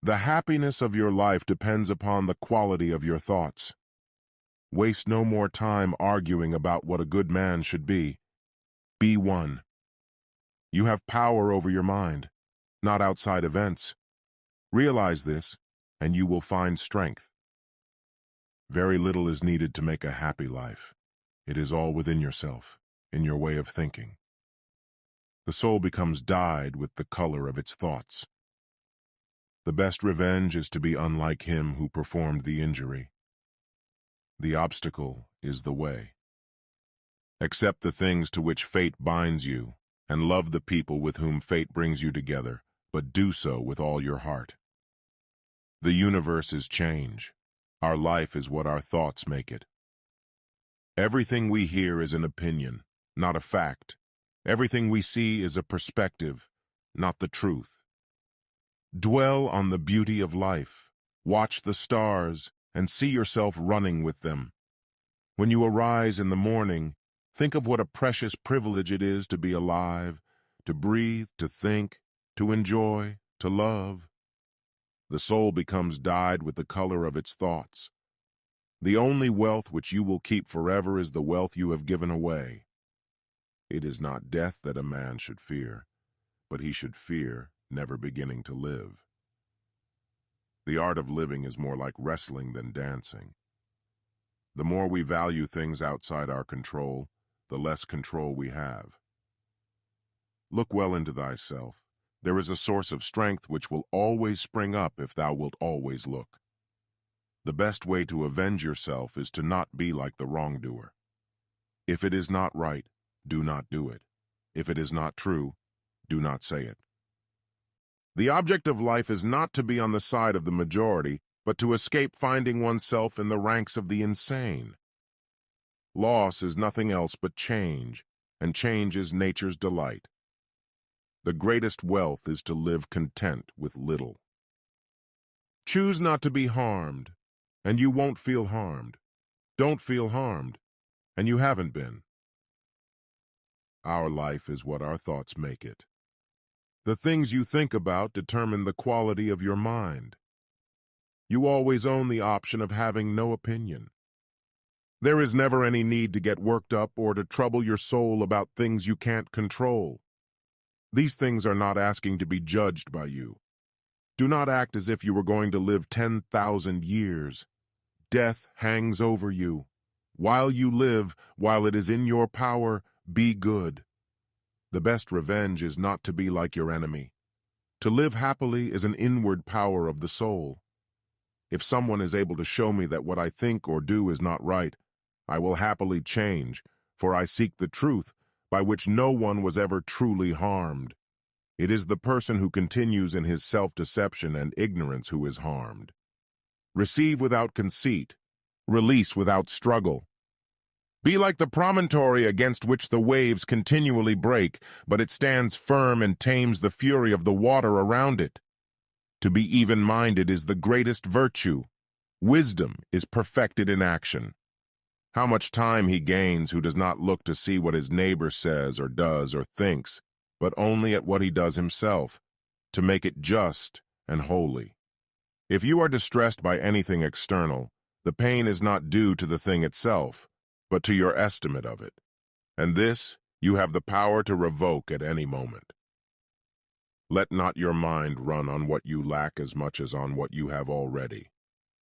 The happiness of your life depends upon the quality of your thoughts. Waste no more time arguing about what a good man should be. Be one. You have power over your mind, not outside events. Realize this, and you will find strength. Very little is needed to make a happy life. It is all within yourself, in your way of thinking. The soul becomes dyed with the color of its thoughts. The best revenge is to be unlike him who performed the injury. The obstacle is the way. Accept the things to which fate binds you, and love the people with whom fate brings you together, but do so with all your heart. The universe is change. Our life is what our thoughts make it. Everything we hear is an opinion, not a fact. Everything we see is a perspective, not the truth. Dwell on the beauty of life. Watch the stars and see yourself running with them. When you arise in the morning, think of what a precious privilege it is to be alive, to breathe, to think, to enjoy, to love. The soul becomes dyed with the color of its thoughts. The only wealth which you will keep forever is the wealth you have given away. It is not death that a man should fear, but he should fear never beginning to live. The art of living is more like wrestling than dancing. The more we value things outside our control, the less control we have. Look well into thyself. There is a source of strength which will always spring up if thou wilt always look. The best way to avenge yourself is to not be like the wrongdoer. If it is not right, do not do it. If it is not true, do not say it. The object of life is not to be on the side of the majority, but to escape finding oneself in the ranks of the insane. Loss is nothing else but change, and change is nature's delight. The greatest wealth is to live content with little. Choose not to be harmed, and you won't feel harmed. Don't feel harmed, and you haven't been. Our life is what our thoughts make it. The things you think about determine the quality of your mind. You always own the option of having no opinion. There is never any need to get worked up or to trouble your soul about things you can't control. These things are not asking to be judged by you. Do not act as if you were going to live 10,000 years. Death hangs over you. While you live, while it is in your power, be good. The best revenge is not to be like your enemy. To live happily is an inward power of the soul. If someone is able to show me that what I think or do is not right, I will happily change, for I seek the truth, by which no one was ever truly harmed. It is the person who continues in his self-deception and ignorance who is harmed. Receive without conceit, release without struggle. Be like the promontory against which the waves continually break, but it stands firm and tames the fury of the water around it. To be even-minded is the greatest virtue. Wisdom is perfected in action. How much time he gains who does not look to see what his neighbor says or does or thinks, but only at what he does himself, to make it just and holy. If you are distressed by anything external, the pain is not due to the thing itself, but to your estimate of it, and this you have the power to revoke at any moment. Let not your mind run on what you lack as much as on what you have already.